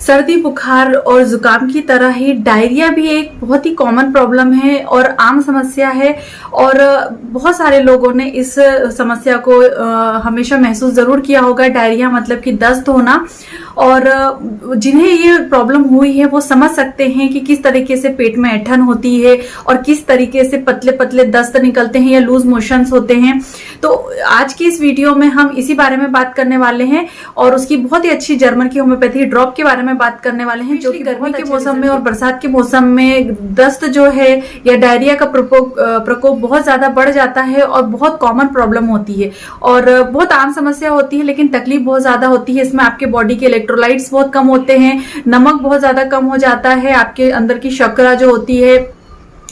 सर्दी बुखार और जुकाम की तरह ही डायरिया भी एक बहुत ही कॉमन प्रॉब्लम है और आम समस्या है। और बहुत सारे लोगों ने इस समस्या को हमेशा महसूस जरूर किया होगा। डायरिया मतलब कि दस्त होना, और जिन्हें ये प्रॉब्लम हुई है वो समझ सकते हैं कि किस तरीके से पेट में ऐंठन होती है और किस तरीके से पतले पतले दस्त निकलते हैं या लूज मोशंस होते हैं। तो आज की इस वीडियो में हम इसी बारे में बात करने वाले हैं और उसकी बहुत ही अच्छी जर्मन की होम्योपैथी ड्रॉप के बारे में बात करने वाले हैं, जो कि गर्मी के मौसम में और बरसात के मौसम में दस्त जो है या डायरिया का प्रकोप बहुत ज्यादा बढ़ जाता है और बहुत कॉमन प्रॉब्लम होती है और बहुत आम समस्या होती है, लेकिन तकलीफ बहुत ज्यादा होती है। इसमें आपके बॉडी के इलेक्ट्रोलाइट्स बहुत कम होते हैं, नमक बहुत ज्यादा कम हो जाता है, आपके अंदर की शर्करा जो होती है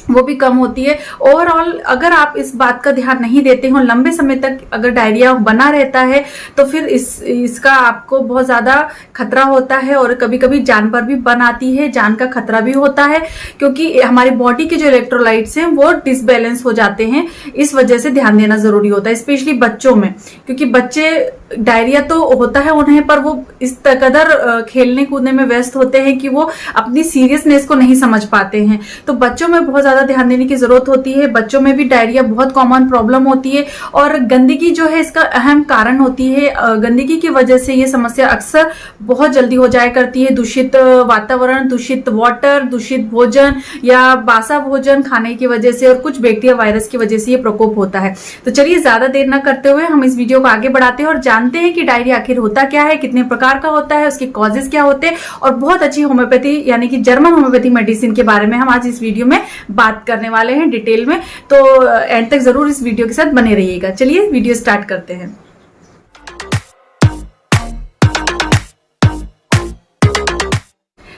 वो भी कम होती है। ओवरऑल अगर आप इस बात का ध्यान नहीं देते हो, लंबे समय तक अगर डायरिया बना रहता है तो फिर इसका आपको बहुत ज्यादा खतरा होता है और कभी कभी जान पर भी बन आती है, जान का खतरा भी होता है, क्योंकि हमारी बॉडी के जो इलेक्ट्रोलाइट्स हैं वो डिसबैलेंस हो जाते हैं। इस वजह से ध्यान देना जरूरी होता है, स्पेशली बच्चों में, क्योंकि बच्चे डायरिया तो होता है उन्हें, पर वो इस कदर खेलने कूदने में व्यस्त होते हैं कि वो अपनी सीरियसनेस को नहीं समझ पाते हैं। तो बच्चों में बहुत ज्यादा ध्यान देने की जरूरत होती है। बच्चों में भी डायरिया बहुत कॉमन प्रॉब्लम होती है और गंदगी जो है इसका अहम कारण होती है। गंदगी की वजह से ये समस्या अक्सर बहुत जल्दी हो जाया करती है। दूषित वातावरण, दूषित वाटर, दूषित भोजन या बासा भोजन खाने की वजह से और कुछ बैक्टीरिया वायरस की वजह से ये प्रकोप होता है। तो चलिए ज्यादा देर न करते हुए हम इस वीडियो को आगे बढ़ाते हैं और जानते हैं कि डायरिया आखिर होता क्या है, कितने प्रकार का होता है, उसके कॉजेस क्या होते हैं और बहुत अच्छी होम्योपैथी यानी कि जर्मन होम्योपैथी मेडिसिन के बारे में हम आज इस वीडियो में बात करने वाले हैं डिटेल में। तो एंड तक जरूर इस वीडियो के साथ बने रहिएगा। चलिए वीडियो स्टार्ट करते हैं।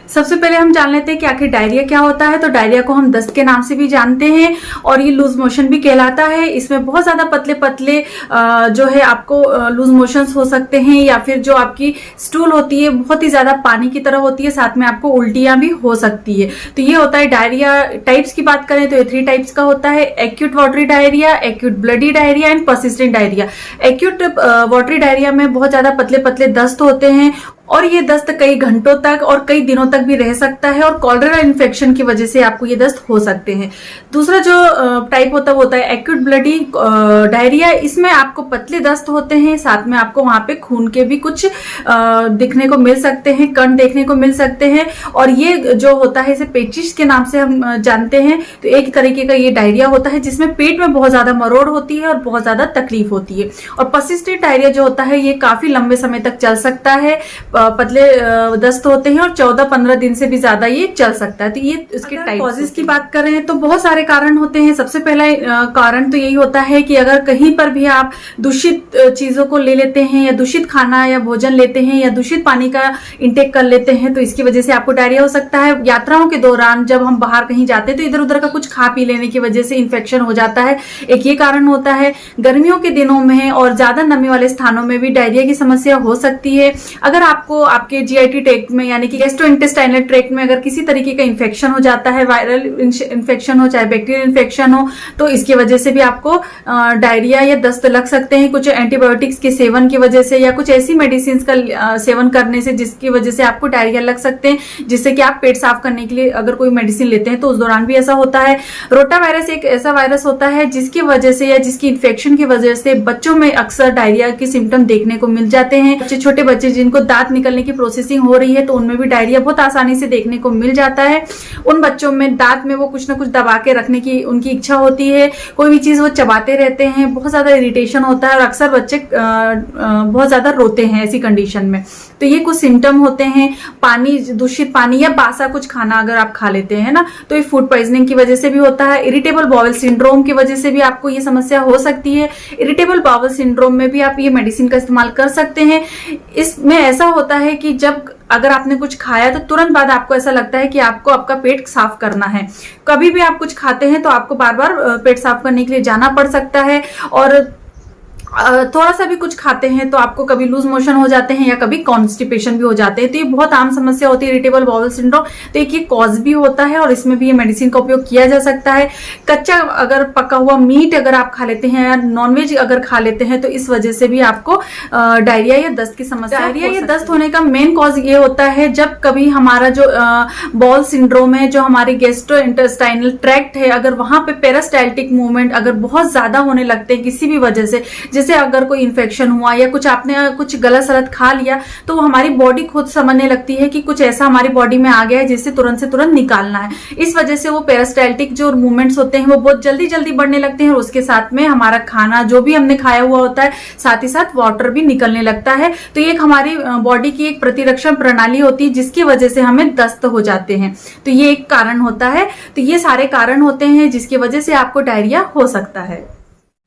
सबसे पहले हम जान लेते हैं कि आखिर डायरिया क्या होता है। तो डायरिया को हम दस्त के नाम से भी जानते हैं और ये लूज मोशन भी कहलाता है। इसमें बहुत ज्यादा पतले पतले जो है आपको लूज मोशंस हो सकते हैं, या फिर जो आपकी स्टूल होती है बहुत ही ज्यादा पानी की तरह होती है, साथ में आपको उल्टियां भी हो सकती है। तो ये होता है डायरिया। टाइप्स की बात करें तो ये 3 टाइप्स का होता है: acute watery diarrhoea, acute bloody diarrhoea and persistent diarrhoea. Acute watery diarrhoea में बहुत ज्यादा पतले पतले दस्त होते हैं और ये दस्त कई घंटों तक और कई दिनों तक भी रह सकता है और कॉलरा इन्फेक्शन की वजह से आपको ये दस्त हो सकते हैं। दूसरा जो टाइप होता है एक्यूट ब्लडी डायरिया। इसमें आपको पतले दस्त होते हैं, साथ में आपको वहां पे खून के भी कुछ दिखने को मिल सकते हैं, कण देखने को मिल सकते हैं और ये जो होता है इसे पेचिश के नाम से हम जानते हैं। तो एक तरीके का ये डायरिया होता है जिसमें पेट में बहुत ज्यादा मरोड़ होती है और बहुत ज्यादा तकलीफ होती है। और पर्सिस्टेंट डायरिया जो होता है ये काफी लंबे समय तक चल सकता है, पतले दस्त होते हैं और 14-15 दिन से भी ज्यादा ये चल सकता है। तो ये इसके कॉजेस की बात करें तो बहुत सारे कारण होते हैं। सबसे पहला कारण तो यही होता है कि अगर कहीं पर भी आप दूषित चीजों को ले लेते हैं या दूषित खाना या भोजन लेते हैं या दूषित पानी का इंटेक कर लेते हैं तो इसकी वजह से आपको डायरिया हो सकता है। यात्राओं के दौरान जब हम बाहर कहीं जाते हैं तो इधर उधर का कुछ खा पी लेने की वजह से इन्फेक्शन हो जाता है, एक ये कारण होता है। गर्मियों के दिनों में और ज्यादा नमी वाले स्थानों में भी डायरिया की समस्या हो सकती है। अगर आपको आपके जीआईटी ट्रैक्ट में यानी कि गैस्ट्रोइंटेस्टाइनल ट्रैक्ट में अगर किसी तरीके का इन्फेक्शन हो जाता है, वायरल इन्फेक्शन हो चाहे बैक्टीरियल इन्फेक्शन हो, तो इसकी वजह से भी आपको डायरिया या दस्त लग सकते हैं। कुछ एंटीबायोटिक्स के सेवन की वजह से या कुछ ऐसी मेडिसिन का सेवन करने से जिसकी वजह से आपको डायरिया लग सकते हैं, जिससे कि आप पेट साफ करने के लिए अगर कोई मेडिसिन लेते हैं तो उस दौरान भी ऐसा होता है। रोटा वायरस एक ऐसा वायरस होता है जिसकी वजह से या जिसकी इन्फेक्शन की वजह से बच्चों में अक्सर डायरिया के सिम्टम देखने को मिल जाते हैं। छोटे बच्चे जिनको दांत निकलने की प्रोसेसिंग हो रही है तो उनमें भी डायरिया बहुत आसानी से देखने को मिल जाता है। उन बच्चों में दांत में वो कुछ ना कुछ दबा के रखने की उनकी इच्छा होती है, कोई भी चीज वो चबाते रहते हैं, बहुत ज्यादा इरिटेशन होता है और अक्सर बच्चे बहुत ज्यादा रोते हैं ऐसी कंडीशन में। तो ये कुछ सिम्टम होते हैं। पानी, दूषित पानी या बासा कुछ खाना अगर आप खा लेते हैं ना, तो ये फूड पॉइजनिंग की वजह से भी होता है। इरिटेबल बाउल सिंड्रोम की वजह से भी आपको ये समस्या हो सकती है। इरिटेबल बाउल सिंड्रोम में भी आप ये मेडिसिन का इस्तेमाल कर सकते हैं। इसमें ऐसा होता है कि जब अगर आपने कुछ खाया तो तुरंत बाद आपको ऐसा लगता है कि आपको आपका पेट साफ करना है। कभी भी आप कुछ खाते हैं तो आपको बार बार पेट साफ करने के लिए जाना पड़ सकता है और थोड़ा सा भी कुछ खाते हैं तो आपको कभी लूज मोशन हो जाते हैं या कभी कॉन्स्टिपेशन भी हो जाते हैं। तो ये बहुत आम समस्या होती है इरिटेबल बाउल सिंड्रोम। तो एक ये कॉज भी होता है और इसमें भी ये मेडिसिन का उपयोग किया जा सकता है। कच्चा अगर पका हुआ मीट अगर आप खा लेते हैं या नॉनवेज अगर खा लेते हैं तो इस वजह से भी आपको डायरिया या दस्त की समस्या, डायरिया या दस्त होने का मेन कॉज ये होता है जब कभी हमारा जो बाउल सिंड्रोम है, जो हमारे गैस्ट्रो इंटेस्टाइनल ट्रैक्ट है, अगर वहां पे पेरिस्टाल्टिक मूवमेंट अगर बहुत ज्यादा होने लगते हैं किसी भी वजह से, जैसे अगर कोई इन्फेक्शन हुआ या कुछ आपने कुछ गलत सलत खा लिया, तो हमारी बॉडी खुद समझने लगती है कि कुछ ऐसा हमारी बॉडी में आ गया है जिससे तुरंत से तुरंत निकालना है। इस वजह से वो पेरिस्टाल्टिक जो मूवमेंट्स होते हैं वो बहुत जल्दी जल्दी बढ़ने लगते हैं और उसके साथ में हमारा खाना जो भी हमने खाया हुआ होता है साथ ही साथ वाटर भी निकलने लगता है। तो ये एक हमारी बॉडी की एक प्रतिरक्षण प्रणाली होती है जिसकी वजह से हमें दस्त हो जाते हैं। तो ये एक कारण होता है। तो ये सारे कारण होते हैं जिसकी वजह से आपको डायरिया हो सकता है।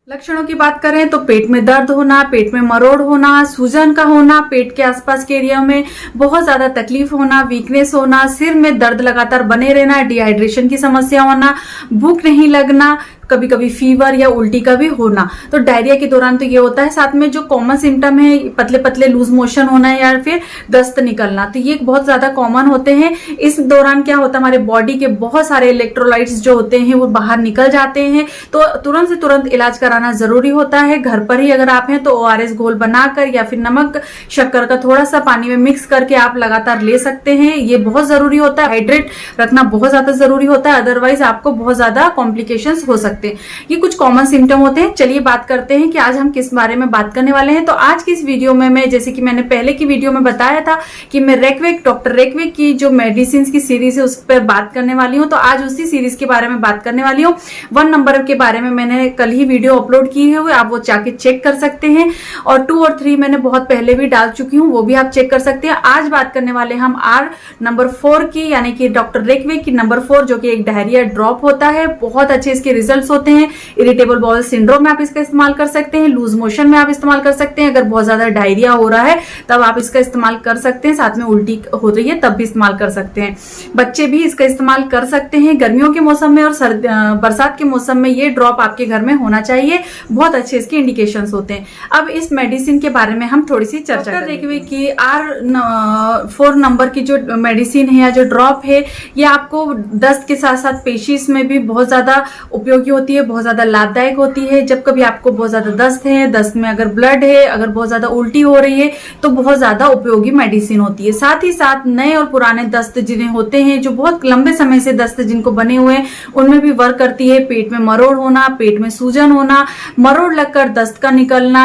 लक्षणों की बात करें तो पेट में दर्द होना, पेट में मरोड़ होना, सूजन का होना, पेट के आसपास के एरिया में बहुत ज्यादा तकलीफ होना, वीकनेस होना, सिर में दर्द लगातार बने रहना, डिहाइड्रेशन की समस्या होना, भूख नहीं लगना, कभी कभी फीवर या उल्टी का भी होना। तो डायरिया के दौरान तो ये होता है। साथ में जो कॉमन सिम्टम है पतले पतले लूज मोशन होना या फिर दस्त निकलना, तो ये बहुत ज्यादा कॉमन होते हैं। इस दौरान क्या होता है, हमारे बॉडी के बहुत सारे इलेक्ट्रोलाइट्स जो होते हैं वो बाहर निकल जाते हैं। तो तुरंत से तुरंत इलाज कराना जरूरी होता है। घर पर ही अगर आप हैं तो ORS घोल बनाकर या फिर नमक शक्कर का थोड़ा सा पानी में मिक्स करके आप लगातार ले सकते हैं। ये बहुत जरूरी होता है। हाइड्रेट रखना बहुत ज्यादा जरूरी होता है, अदरवाइज आपको बहुत ज्यादा कॉम्प्लिकेशंस हो सकते हैं। ये कुछ कॉमन सिम्टम होते हैं। चलिए बात करते हैं कि आज हम किस बारे में बात करने वाले हैं। तो आज की इस वीडियो में मैं, जैसे कि मैंने पहले की वीडियो में बताया था कि मैं रेकवेक, डॉक्टर रेकवेक की जो मेडिसिन की सीरीज है उस पर बात करने वाली हूँ। तो आज उसी सीरीज के बारे में बात करने वाली हूँ। 1 नंबर के बारे में मैंने कल ही वीडियो अपलोड की है, आप वो जाके चेक कर सकते हैं। और 2 और 3 मैंने बहुत पहले भी डाल चुकी हूँ, वो भी आप चेक कर सकते हैं। आज बात करने वाले हम R नंबर 4 की, यानी कि डॉक्टर रेकवेक की नंबर 4, जो कि एक डायरिया ड्रॉप होता है। बहुत अच्छे इसके रिजल्ट होते हैं। इरिटेबल बाउल सिंड्रोम में आप इसका इस्तेमाल कर सकते हैं, लूज मोशन में आप इस्तेमाल कर सकते हैं, अगर बहुत ज्यादा डायरिया हो रहा है तब आप इसका इस्तेमाल कर सकते हैं, साथ में उल्टी हो रही है तब भी इस्तेमाल कर सकते हैं। बच्चे भी इसका इस्तेमाल कर सकते हैं। गर्मियों के मौसम में और बरसात के मौसम में ये ड्रॉप आपके घर में होना चाहिए। बहुत अच्छे इसके इंडिकेशंस होते हैं। अब इस मेडिसिन के बारे में हम थोड़ी सी चर्चा करेंगे। रेकवेक की R4 नंबर की जो मेडिसिन है या जो ड्रॉप है, ये आपको दस्त के साथ साथ पेशिस में भी बहुत ज्यादा उपयोगी होती है, बहुत ज्यादा लाभदायक होती है। जब कभी आपको बहुत ज्यादा दस्त है, दस्त में अगर ब्लड है, अगर बहुत ज्यादा उल्टी हो रही है, तो बहुत ज्यादा उपयोगी मेडिसिन होती है। साथ ही साथ नए और पुराने दस्त जिन्हें होते हैं, जो बहुत लंबे समय से दस्त जिनको बने हुए हैं, उनमें भी वर्क करती है। पेट में मरोड़ होना, पेट में सूजन होना, मरोड़ लगकर दस्त का निकलना,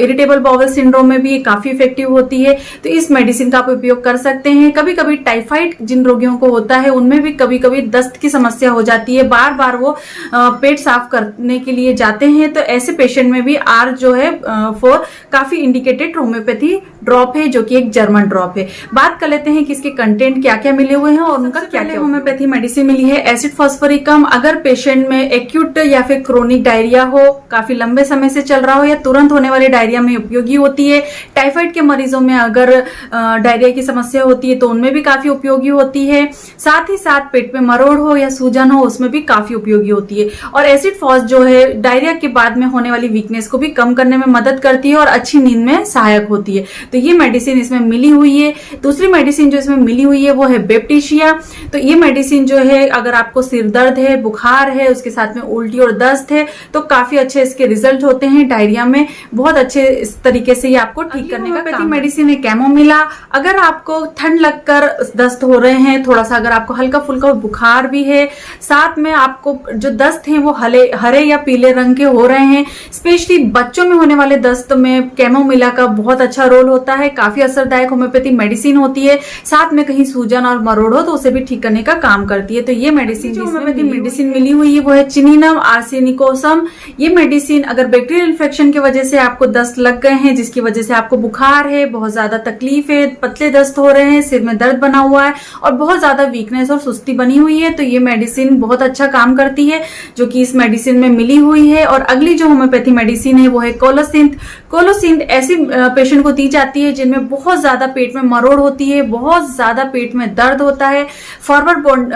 इरिटेबल बाउल सिंड्रोम में भी ये काफी इफेक्टिव होती है। तो इस मेडिसिन का आप उपयोग कर सकते हैं। कभी कभी टाइफाइड जिन रोगियों को होता है उनमें भी कभी कभी दस्त की समस्या हो जाती है, बार बार वो पेट साफ करने के लिए जाते हैं। तो ऐसे पेशेंट में भी R जो है 4 काफी इंडिकेटेड होम्योपैथी ड्रॉप है, जो कि एक जर्मन ड्रॉप है। बात कर लेते हैं कि इसके कंटेंट क्या क्या मिले हुए हैं और उनका क्या क्या। होम्योपैथी मेडिसिन मिली है एसिड फॉस्फोरिकम। अगर पेशेंट में एक्यूट या फिर क्रोनिक डायरिया हो, काफी लंबे समय से चल रहा हो या तुरंत होने वाले डायरिया में उपयोगी होती है। टाइफाइड के मरीजों में अगर डायरिया की समस्या होती है तो उनमें भी काफी उपयोगी होती है। साथ ही साथ पेट में मरोड़ हो या सूजन हो, उसमें भी काफी उपयोगी होती है। और एसिड फॉस जो है डायरिया के बाद में होने वाली वीकनेस को भी कम करने में मदद करती है और अच्छी नींद में सहायक होती है। तो ये मेडिसिन इसमें मिली हुई है। दूसरी मेडिसिन जो इसमें मिली हुई है वो है बेप्टिशिया। तो ये मेडिसिन जो है, अगर आपको सिर दर्द है, बुखार है, उसके साथ में उल्टी और दस्त है, तो काफी अच्छे इसके रिजल्ट होते हैं। डायरिया में बहुत अच्छे इस तरीके से ये आपको ठीक करने का काम। मेडिसिन है कैमोमिला। अगर आपको ठंड लगकर दस्त हो रहे हैं, थोड़ा सा अगर आपको हल्का फुल्का बुखार भी है, साथ में आपको जो दस्त है वो हरे या पीले रंग के हो रहे हैं, स्पेशली बच्चों में होने वाले दस्त में कैमोमिला का बहुत अच्छा रोल होता है। काफी असरदायक होम्योपैथी मेडिसिन होती है। साथ में कहीं सूजन और मरोड़ हो तो उसे भी ठीक करने का काम करती है। तो ये मेडिसिन जो होम्योपैथी मेडिसिन मिली हुई है वो है चिनिनम आर्सेनिकोसम। ये मेडिसिन अगर बैक्टीरियल इन्फेक्शन की वजह से आपको दस्त लग गए हैं, जिसकी वजह से आपको बुखार है, बहुत ज्यादा तकलीफ है, पतले दस्त हो रहे हैं, सिर में दर्द बना हुआ है और बहुत ज्यादा वीकनेस और सुस्ती बनी हुई है, तो ये मेडिसिन बहुत अच्छा काम करती है, जो जो कि इस मेडिसिन में मिली हुई है। और अगली जो होम्योपैथी मेडिसिन है वो है कोलोसिंथ। कोलोसिंथ ऐसी पेशेंट को दी जाती है जिनमें बहुत ज्यादा पेट में मरोड़ होती है, बहुत ज्यादा पेट में दर्द होता है। फॉरवर्ड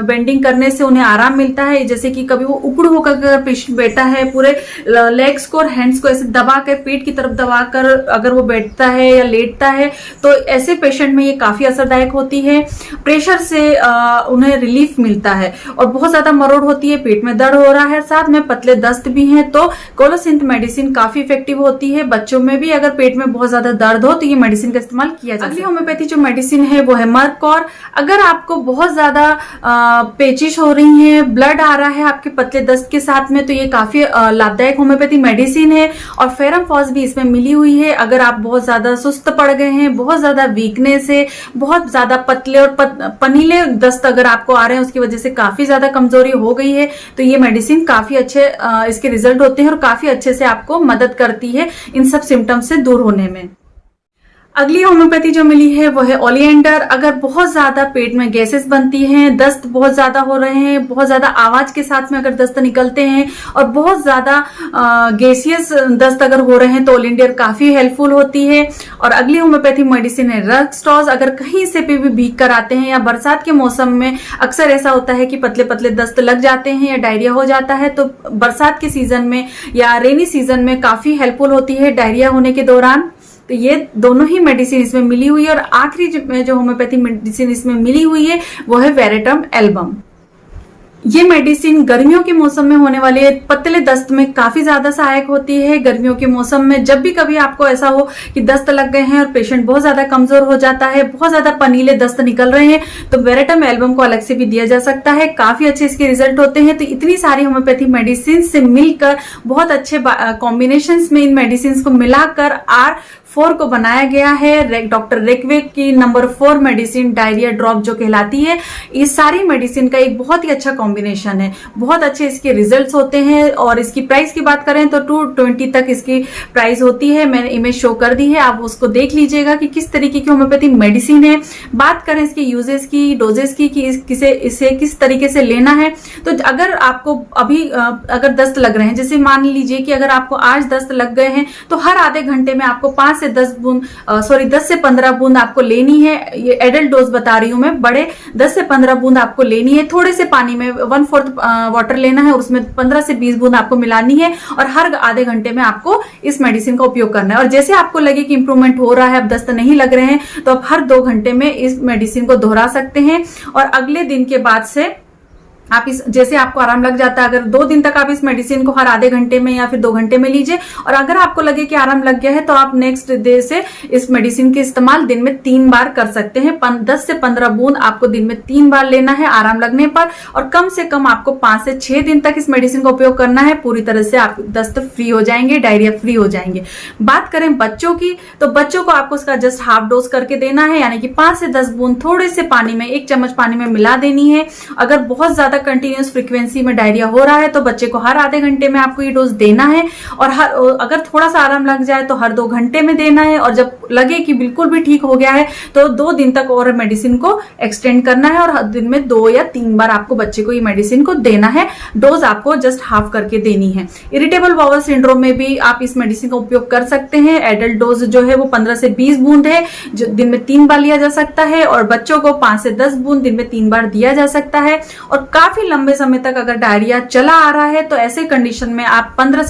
बेंडिंग करने से उन्हें आराम मिलता है, जैसे कि कभी वो उकड़ होकर अगर पेशेंट बैठा है, पूरे लेग्स को और हैंड्स को ऐसे दबाकर पेट की तरफ दबाकर अगर वो बैठता है या लेटता है तो ऐसे पेशेंट में ये काफी असरदायक होती है। प्रेशर से उन्हें रिलीफ मिलता है। और बहुत ज्यादा मरोड़ होती है, पेट में दर्द हो रहा है, साथ में पतले दस्त भी हैं, तो कोलोसिंथ मेडिसिन काफी इफेक्टिव होती है। बच्चों में भी अगर पेट में बहुत ज्यादा दर्द हो तो ये मेडिसिन का इस्तेमाल किया जाता है। अगली होम्योपैथी जो मेडिसिन है वो है मर्कौर। अगर आपको बहुत ज्यादा पेचिश हो रही है, ब्लड आ रहा है आपके पतले दस्त के साथ में, तो ये काफी लाभदायक होम्योपैथी मेडिसिन है। और फेरम फॉस भी इसमें मिली हुई है। अगर आप बहुत ज्यादा सुस्त पड़ गए हैं, बहुत ज्यादा वीकनेस है, बहुत ज्यादा पतले और पनीले दस्त अगर आपको आ रहे हैं, उसकी वजह से काफी ज्यादा कमजोरी हो गई है, तो ये मेडिसिन काफी अच्छे इसके रिजल्ट होते हैं और काफी अच्छे से आपको मदद करती है इन सब सिम्टम्स से दूर होने में। अगली होम्योपैथी जो मिली है वो है ओलिएंडर। अगर बहुत ज्यादा पेट में गैसेस बनती हैं, दस्त बहुत ज्यादा हो रहे हैं, बहुत ज्यादा आवाज के साथ में अगर दस्त निकलते हैं और बहुत ज्यादा गैसियस दस्त अगर हो रहे हैं तो ओलिएंडर काफी हेल्पफुल होती है। और अगली होम्योपैथी मेडिसिन है रक्सटॉज। अगर कहीं से भी भीग कर आते हैं या बरसात के मौसम में अक्सर ऐसा होता है कि पतले पतले दस्त लग जाते हैं या डायरिया हो जाता है, तो बरसात के सीजन में या रेनी सीजन में काफी हेल्पफुल होती है डायरिया होने के दौरान। तो ये दोनों ही मेडिसिन इसमें मिली हुई है। और आखिरी जो होम्योपैथी मेडिसिन इसमें मिली हुई है वो है वेरेटम एल्बम। ये मेडिसिन गर्मियों के मौसम में होने वाले पतले दस्त में काफी ज्यादा सहायक होती है। गर्मियों के मौसम में जब भी कभी आपको ऐसा हो कि दस्त लग गए हैं और पेशेंट बहुत ज्यादा कमजोर हो जाता है, बहुत ज्यादा पनीले दस्त निकल रहे हैं, तो वेरेटम एल्बम को अलग से भी दिया जा सकता है। काफी अच्छे इसके रिजल्ट होते हैं। तो इतनी सारी होम्योपैथी मेडिसिन से मिलकर बहुत अच्छे कॉम्बिनेशन में इन मेडिसिन को मिलाकर R4 को बनाया गया है। डॉक्टर रेकवेक की नंबर 4 मेडिसिन डायरिया ड्रॉप जो कहलाती है, इस सारी मेडिसिन का एक बहुत ही अच्छा कॉम्बिनेशन है। बहुत अच्छे इसके रिजल्ट्स होते हैं। और इसकी प्राइस की बात करें तो 220 तक इसकी प्राइस होती है। मैंने इमेज शो कर दी है, आप उसको देख लीजिएगा कि किस तरीके की होम्योपैथी मेडिसिन है। बात करें इसके यूजेस की, डोजेस की, कि इसे किस तरीके से लेना है, तो अगर आपको अभी अगर दस्त लग रहे हैं, जैसे मान लीजिए कि अगर आपको आज दस्त लग गए हैं, तो हर आधे घंटे में आपको 10 से 15 बूंद आपको लेनी है। ये एडल्ट डोज बता रही हूं मैं, बड़े 10 से 15 बूंद आपको लेनी है। थोड़े से पानी में 1/4 वाटर लेना है और उसमें 15 से 20 बूंद आपको मिलानी है। और हर आधे घंटे में आपको इस मेडिसिन का उपयोग करना है। और जैसे आपको लगे कि इंप्रूवमेंट हो रहा है, अब दस्त नहीं लग रहे हैं, तो आप हर 2 घंटे में इस मेडिसिन को दोहरा सकते हैं। और अगले दिन के बाद से आप जैसे आपको आराम लग जाता है, अगर 2 दिन तक आप इस मेडिसिन को हर आधे घंटे में या फिर 2 घंटे में लीजिए। और अगर आपको लगे कि आराम लग गया है तो आप नेक्स्ट डे से इस मेडिसिन के इस्तेमाल दिन में 3 बार कर सकते हैं। 10 से 15 बूंद आपको दिन में 3 बार लेना है आराम लगने पर। और कम से कम आपको 5 से 6 दिन तक इस मेडिसिन का उपयोग करना है। पूरी तरह से आप दस्त फ्री हो जाएंगे, डायरिया फ्री हो जाएंगे। बात करें बच्चों की, तो बच्चों को आपको इसका जस्ट हाफ डोज करके देना है, यानी कि 5 से 10 बूंद थोड़े से पानी में, 1 चम्मच पानी में मिला देनी है। अगर बहुत ज्यादा कंटिन्यूस फ्रीक्वेंसी में डायरिया हो रहा है तो बच्चे को हर आधे घंटे में आपको ये डोज देना है। और अगर थोड़ा सा आराम लग जाए तो हर 2 घंटे में देना है। और जब लगे कि बिल्कुल भी ठीक हो गया है तो 2 दिन तक और मेडिसिन को एक्सटेंड करना है। और दिन में 2 या 3 बार आपको बच्चे को ये मेडिसिन को देना है। डोज आपको जस्ट हाफ करके देनी है। इरिटेबल बाउल सिंड्रोम में भी आप इस मेडिसिन का उपयोग कर सकते हैं। एडल्ट डोज जो है वो 15 से 20 बूंद है, जो दिन में 3 बार लिया जा सकता है। और बच्चों को 5 से 10 बूंद दिन में 3 बार दिया जा सकता है। और काफी लंबे समय तक अगर डायरिया चला आ रहा है तो ऐसे कंडीशन में आप 15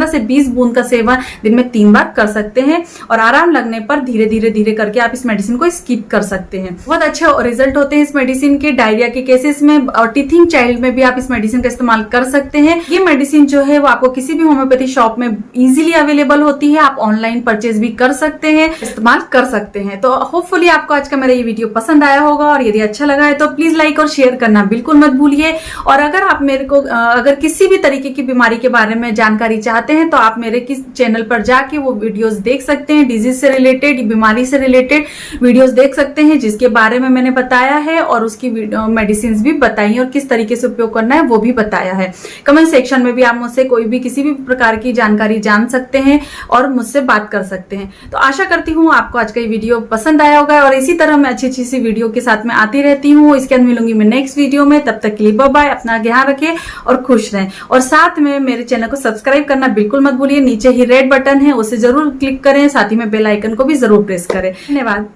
से 20 बूंद का सेवन दिन में 3 बार कर सकते हैं। और आराम लगने पर धीरे धीरे करके आप इस मेडिसिन को स्किप कर सकते हैं। बहुत अच्छे रिजल्ट होते हैं इस मेडिसिन के डायरिया के केसेस में। और टीथिंग चाइल्ड में भी आप इस मेडिसिन का इस्तेमाल कर सकते हैं। ये मेडिसिन जो है वो आपको किसी भी होम्योपैथी शॉप में इजीली अवेलेबल होती है। आप ऑनलाइन परचेज भी कर सकते हैं, इस्तेमाल कर सकते हैं। तो होपफुली आपको आज का मेरा ये वीडियो पसंद आया होगा। और यदि अच्छा लगा है तो प्लीज लाइक और शेयर करना बिल्कुल मत भूलिए। और अगर आप मेरे को अगर किसी भी तरीके की बीमारी के बारे में जानकारी चाहते हैं तो आप मेरे किस चैनल पर जाके वो वीडियोस देख सकते हैं। डिजीज से रिलेटेड, बीमारी से रिलेटेड वीडियोस देख सकते हैं जिसके बारे में मैंने बताया है। और उसकी मेडिसिन भी बताई और किस तरीके से उपयोग करना है वो भी बताया है। कमेंट सेक्शन में भी आप मुझसे कोई भी किसी भी प्रकार की जानकारी जान सकते हैं और मुझसे बात कर सकते हैं। तो आशा करती हूँ आपको आज का ये वीडियो पसंद आया होगा। और इसी तरह मैं अच्छी अच्छी सी वीडियो के साथ में आती रहती हूँ। इसके बाद मिलूंगी मैं नेक्स्ट वीडियो वीडियो में। तब तक के लिए बाय बाय, अपना ध्यान रखें और खुश रहें। और साथ में मेरे चैनल को सब्सक्राइब करना बिल्कुल मत भूलिए। नीचे ही रेड बटन है, उसे जरूर क्लिक करें, साथ ही में बेल आइकन को भी जरूर प्रेस करें। धन्यवाद।